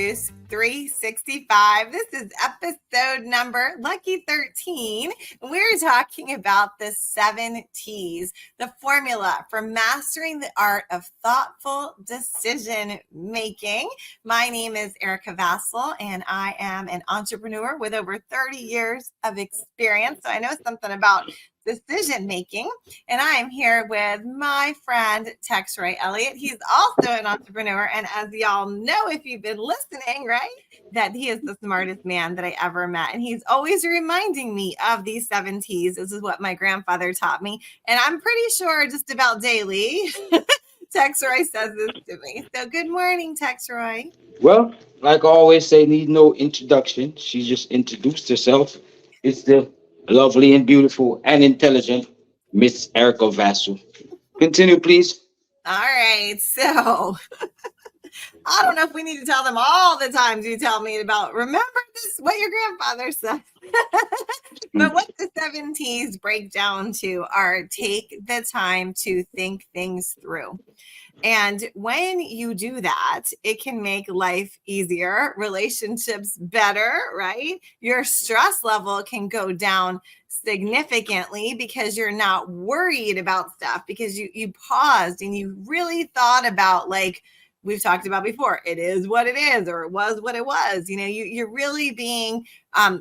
Juice 365. This is episode number lucky 13. We're talking about the 7 T's, the formula for mastering the art of thoughtful decision making. My name is Erica Vassal, and I am an entrepreneur with over 30 years of experience. So I know something about decision making, and I am here with my friend Texroy Elliott. He's also an entrepreneur, and as y'all know, if you've been listening, right, that he is the smartest man that I ever met, and he's always reminding me of these 7 T's. This is what my grandfather taught me, and I'm pretty sure just about daily Texroy says this to me. So good morning, Texroy. Well, like I always say, need no introduction. She just introduced herself. It's the lovely and beautiful and intelligent Miss Erica Vassal. Continue, please. All right, so I don't know if we need to tell them all the times you tell me about, remember this, what your grandfather said. But what the 7 T's break down to are take the time to think things through. And when you do that, it can make life easier, relationships better, right? Your stress level can go down significantly because you're not worried about stuff, because you paused and you really thought about, like we've talked about before, it is what it is, or it was what it was. You know, you're really being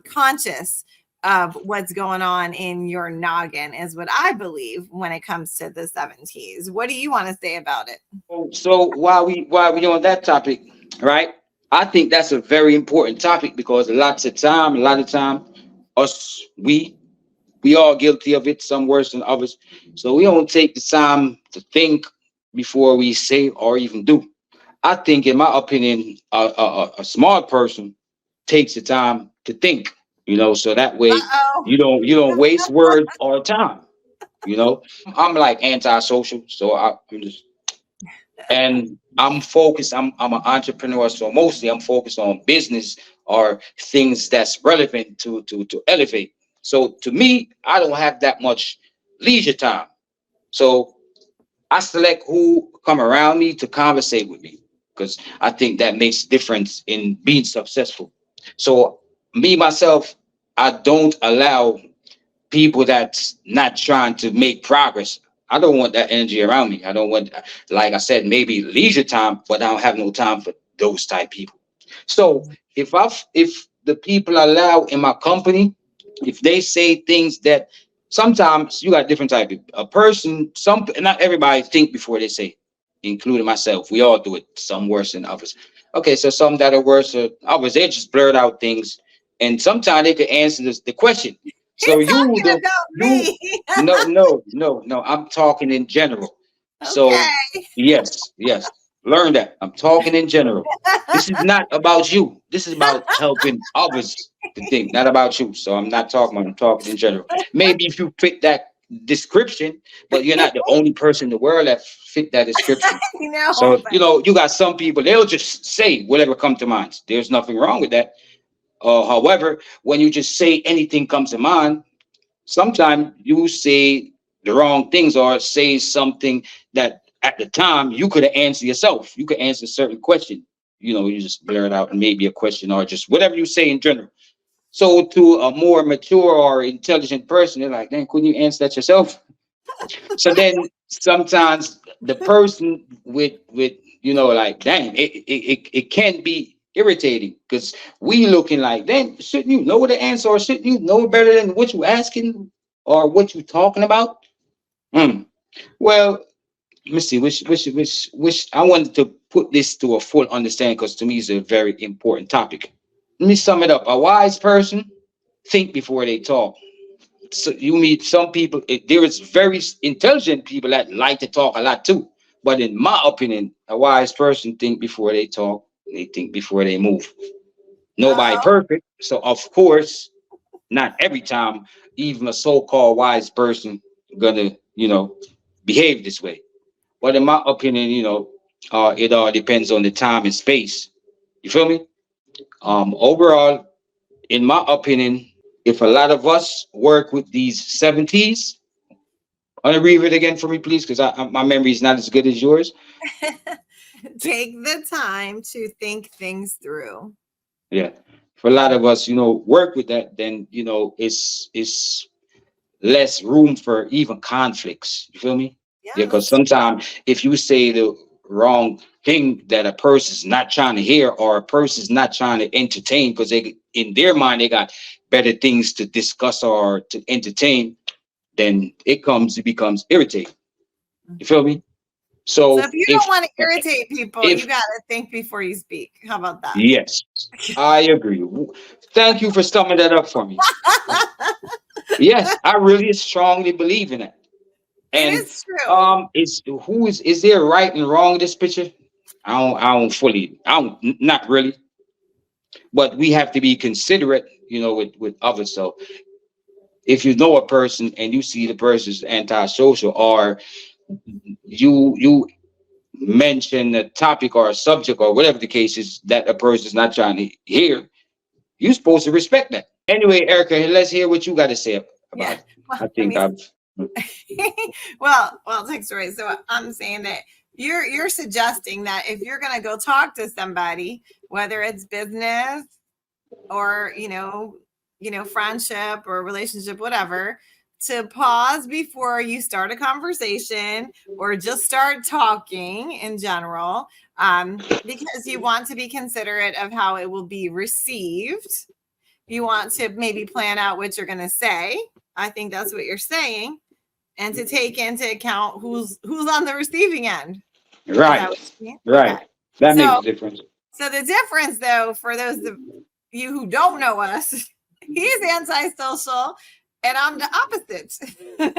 conscious of what's going on in your noggin, is what I believe when it comes to the 7 T's. What do you want to say about it? So while we on that topic, right? I think that's a very important topic because a lot of time, we all guilty of it, some worse than others. So we don't take the time to think before we say or even do. I think, in my opinion, a smart person takes the time to think. So that way Uh-oh. you don't waste words or time. I'm like antisocial, so I'm just and I'm focused. I'm an entrepreneur, so mostly I'm focused on business or things that's relevant to elevate. So to me, I don't have that much leisure time. So I select who come around me to conversate with me because I think that makes a difference in being successful. So me myself, I don't allow people that's not trying to make progress. I don't want that energy around me. I don't want, like I said, maybe leisure time, but I don't have no time for those type people. So if the people I allow in my company, if they say things that sometimes you got different type of a person, some not everybody think before they say, including myself. We all do it, some worse than others. Okay, so some that are worse than others, they just blurt out things, and sometimes they could answer the question. So He's talking about you me. no. I'm talking in general. So Okay. yes. Learn that. I'm talking in general. This is not about you. This is about helping others to think, not about you. So I'm talking in general. Maybe if you fit that description, but you're not the only person in the world that fit that description. So, But you got some people, they'll just say whatever come to mind. There's nothing wrong with that. However, when you just say anything comes to mind, sometimes you say the wrong things or say something that at the time you could have answered yourself. You could answer a certain question. You just blur it out and maybe a question or just whatever you say in general. So to a more mature or intelligent person, they're like, "Then couldn't you answer that yourself?" So then sometimes the person with like, dang, it can be irritating because we looking like, then shouldn't you know the answer, or shouldn't you know better than what you asking or what you talking about? Well, let me see which I wanted to put this to a full understanding because to me it's a very important topic. Let me sum it up. A wise person think before they talk. So you meet some people, there is very intelligent people that like to talk a lot too, but in my opinion, a wise person think before they talk, they think before they move. Nobody uh-oh. perfect, so of course not every time even a so-called wise person gonna behave this way. But in my opinion, it all depends on the time and space. You feel me? Overall, in my opinion, if a lot of us work with these 70s, want to read it again for me, please, because my memory is not as good as yours. Take the time to think things through. Yeah. For a lot of us, work with that, then it's less room for even conflicts. You feel me? Yeah, Yeah, because that's sometimes if you say the wrong thing that a person's not trying to hear, or a person's not trying to entertain, because they in their mind they got better things to discuss or to entertain, then it becomes irritating. You feel me? so So if you don't if want to irritate people, you if got to think before you speak. How about that? yes, I agree. Thank you for summing that up for me. Yes, I really strongly believe in it. It And is true. is there right and wrong in this picture? I don't, not really, but we have to be considerate, with others. So if you know a person and you see the person's antisocial, or you mention a topic or a subject or whatever the case is that a person is not trying to hear, you're supposed to respect that. Anyway, Erica, let's hear what you got to say Yeah. about it. Well, I let think me I've well, thanks, Roy. So I'm saying that you're suggesting that if you're going to go talk to somebody, whether it's business or friendship or relationship, whatever, to pause before you start a conversation or just start talking in general, because you want to be considerate of how it will be received. You want to maybe plan out what you're going to say. I think that's what you're saying, and to take into account who's on the receiving end. Is that right, what you mean? Okay. right. That makes So a difference. so the difference, though, for those of you who don't know us, he's antisocial and I'm the opposite.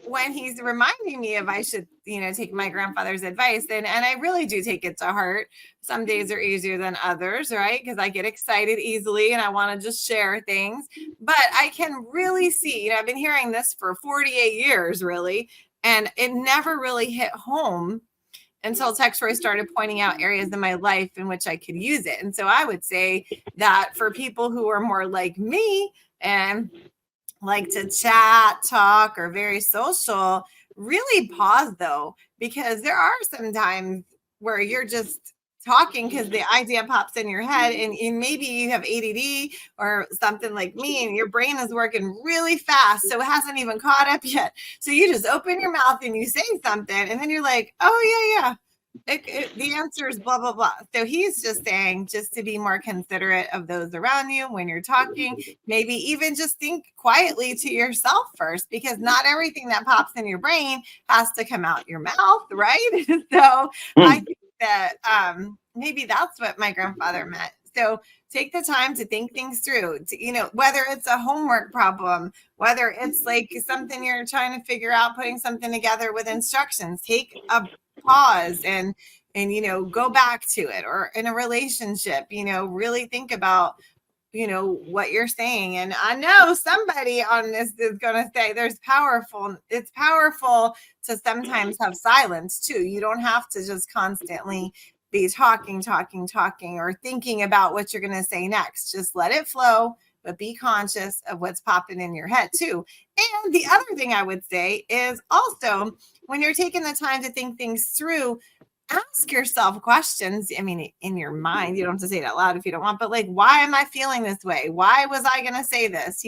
When he's reminding me if I should, take my grandfather's advice, and I really do take it to heart. Some days are easier than others, right? Because I get excited easily and I want to just share things. But I can really see, I've been hearing this for 48 years, really, and it never really hit home until Texroy started pointing out areas in my life in which I could use it. And so I would say that for people who are more like me and like to chat, talk, or very social, really pause though, because there are some times where you're just talking because the idea pops in your head, and maybe you have ADD or something like me, and your brain is working really fast, so it hasn't even caught up yet. So you just open your mouth and you say something, and then you're like, oh yeah, the answer is blah blah blah. So he's just saying, just to be more considerate of those around you when you're talking. Maybe even just think quietly to yourself first, because not everything that pops in your brain has to come out your mouth, right? So I think that maybe that's what my grandfather meant. So take the time to think things through, whether it's a homework problem, whether it's like something you're trying to figure out, putting something together with instructions. Take a pause and go back to it. Or in a relationship, really think about what you're saying. And I know somebody on this is going to say it's powerful to sometimes have silence too. You don't have to just constantly be talking or thinking about what you're going to say next. Just let it flow, but be conscious of what's popping in your head too. And the other thing I would say is also, when you're taking the time to think things through, ask yourself questions. I mean, in your mind, you don't have to say it out loud if you don't want, but like, why am I feeling this way? Why was I going to say this?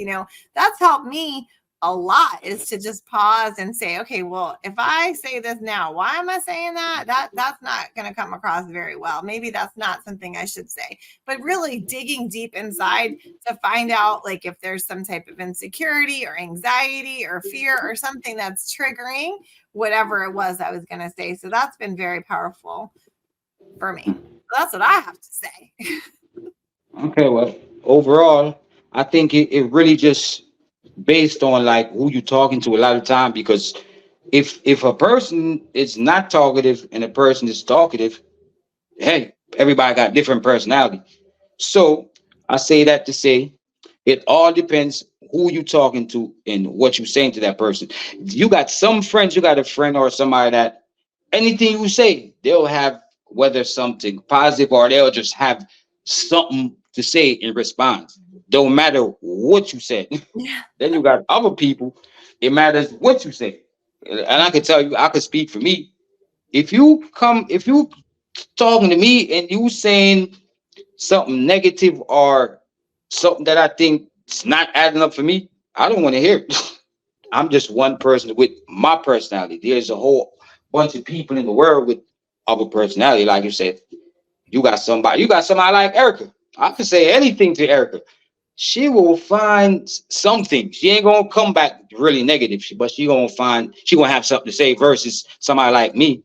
That's helped me a lot, is to just pause and say, okay, well, if I say this now, why am I saying that? That's not going to come across very well. Maybe that's not something I should say. But really digging deep inside to find out, like, if there's some type of insecurity or anxiety or fear or something that's triggering whatever it was I was going to say. So that's been very powerful for me. So that's what I have to say. Okay, well, overall, I think it really just based on like who you're talking to a lot of time, because if a person is not talkative and a person is talkative, hey, everybody got different personality. So I say that to say it all depends who you talking to and what you saying to that person. You got you got a friend or somebody that anything you say, they'll have, whether something positive or they'll just have something to say in response. Don't matter what you said. Yeah. Then you got other people, it matters what you say. And I can tell you, I can speak for me. If you talking to me and you saying something negative or something that I think is not adding up for me, I don't want to hear it. I'm just one person with my personality. There's a whole bunch of people in the world with other personality. Like you said, you got somebody like Erica. I can say anything to Erica. She will find something. She ain't gonna come back really negative, but she gonna have something to say versus somebody like me.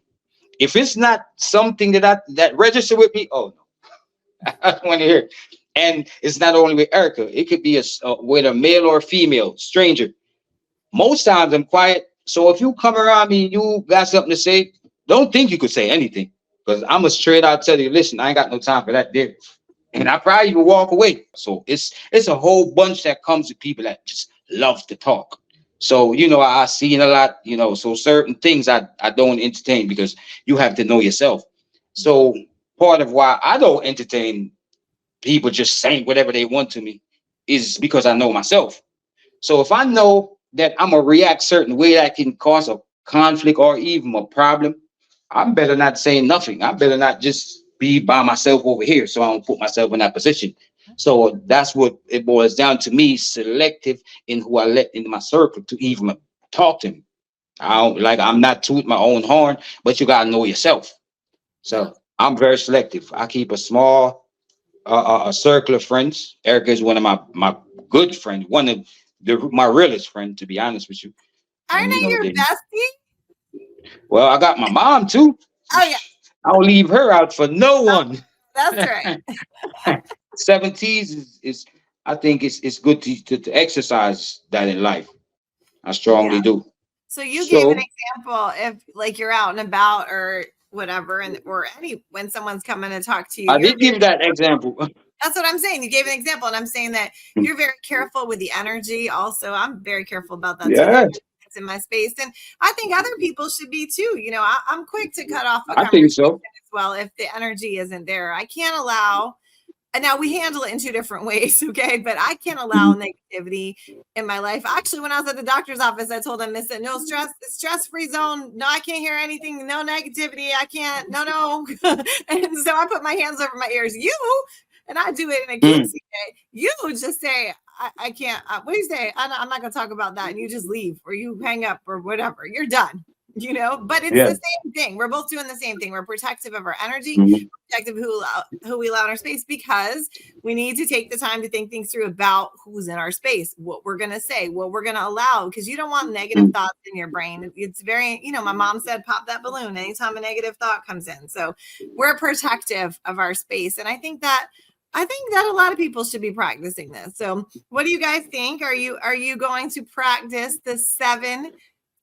If it's not something that register with me, oh no, I don't want to hear it. And it's not only with Erica, it could be with a male or a female stranger. Most times I'm quiet. So if you come around me, you got something to say, don't think you could say anything. Because I'm a straight out tell you, listen, I ain't got no time for that there. And I probably even walk away. So it's a whole bunch that comes with people that just love to talk. So, I seen a lot, so certain things I don't entertain because you have to know yourself. So part of why I don't entertain people just saying whatever they want to me is because I know myself. So if I know that I'm gonna react certain way that can cause a conflict or even a problem, I'm better not saying nothing. I better not just be by myself over here, so I don't put myself in that position. So that's what it boils down to me, selective in who I let into my circle to even talk to me. I'm not tooting my own horn, but you gotta know yourself. So I'm very selective. I keep a small a circle of friends. Erica is one of my good friends, one of my realest friend, to be honest with you. Aren't And I your bestie? well, I got my mom too. Oh yeah, I don't leave her out for no one. that's right. 70s is I think it's good to exercise that in life. I strongly Yeah. do. So you gave an So example if like you're out and about or whatever, and or any when someone's coming to talk to you, I you're did give very that example. that's what I'm saying. You gave an example, and I'm saying that you're very careful with the energy. Also, I'm very careful about that too. Yeah, It's in my space, and I think other people should be too. I'm quick to cut off a I think conversation so. as well if the energy isn't there. I can't allow. And now we handle it in two different ways, okay? But I can't allow negativity in my life. Actually, when I was at the doctor's office, I told them, I said, no stress-free zone. No, I can't hear anything. No negativity. I can't. No. And so I put my hands over my ears. And I do it in a cutesy way. You just say, I can't. What do you say? I'm not going to talk about that. And you just leave or you hang up or whatever. You're done. But it's Yeah. the same thing. We're both doing the same thing. We're protective of our energy, Mhm. protective of who we allow in our space, because we need to take the time to think things through about who's in our space, what we're going to say, what we're going to allow, because you don't want negative thoughts in your brain. It's very, my mom said, pop that balloon anytime a negative thought comes in. So we're protective of our space. And I think that a lot of people should be practicing this. So what do you guys think? Are you going to practice the 7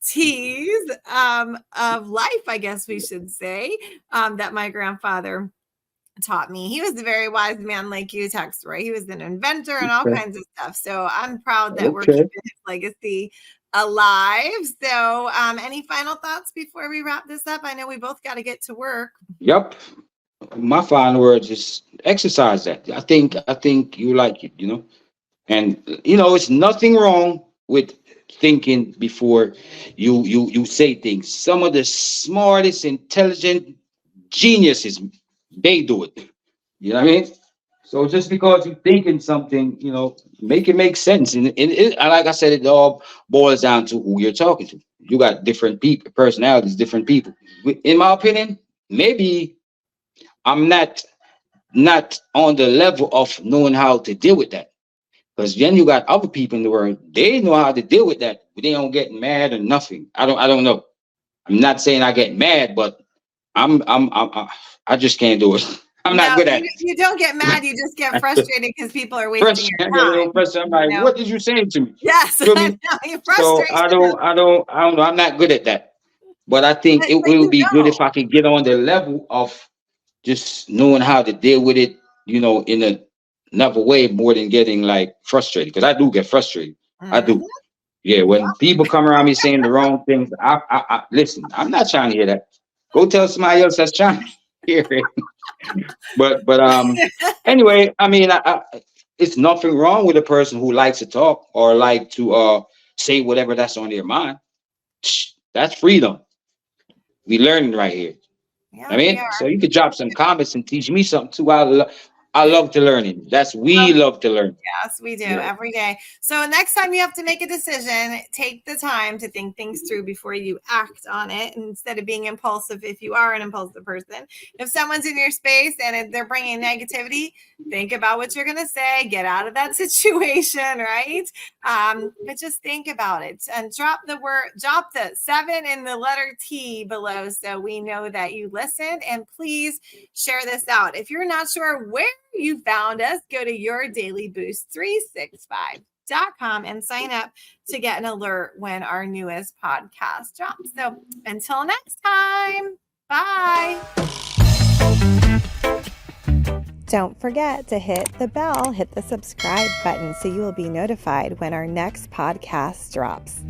T's of life, I guess we should say, that my grandfather taught me? He was a very wise man, like you, Tex, right? He was an inventor and all kinds of stuff. So I'm proud that we're keeping his legacy alive. So any final thoughts before we wrap this up? I know we both got to get to work. Yep. My final words is exercise that. I think you like it. And it's nothing wrong with thinking before you say things. Some of the smartest, intelligent geniuses, they do it. You know what I mean? So just because you're thinking something, make it make sense. And like I said, it all boils down to who you're talking to. You got different people, personalities, different people. In my opinion, maybe I'm not on the level of knowing how to deal with that. Because then you got other people in the world, they know how to deal with that. But they don't get mad or nothing. I don't know. I'm not saying I get mad, but I just can't do it. I'm not good at it. You don't get mad, you just get frustrated because people are wasting your time. I'm like, what did you say to me? Yes, Feel me? I know, you're So frustrated. I don't know. I'm not good at that. But I think it will be good if I can get on the level of just knowing how to deal with it, in another way more than getting like frustrated. Because I do get frustrated. I do. Yeah, when people come around me saying the wrong things, I listen. I'm not trying to hear that. Go tell somebody else that's trying to hear it. But anyway, I mean, it's nothing wrong with a person who likes to talk or like to say whatever that's on their mind. That's freedom. We learning right here. Yeah, I we mean, are. so you could drop some comments and teach me something too. I love to learning. We love to learn. Yes, we do Yeah. every day. So next time you have to make a decision, take the time to think things through before you act on it instead of being impulsive if you are an impulsive person. If someone's in your space and they're bringing negativity, think about what you're going to say, get out of that situation, right? But just think about it and drop the 7 in the letter T below so we know that you listened. And please share this out. If you're not sure where you found us, go to yourdailyboost365.com and sign up to get an alert when our newest podcast drops. So until next time, bye. Don't forget to hit the bell, hit the subscribe button so you will be notified when our next podcast drops.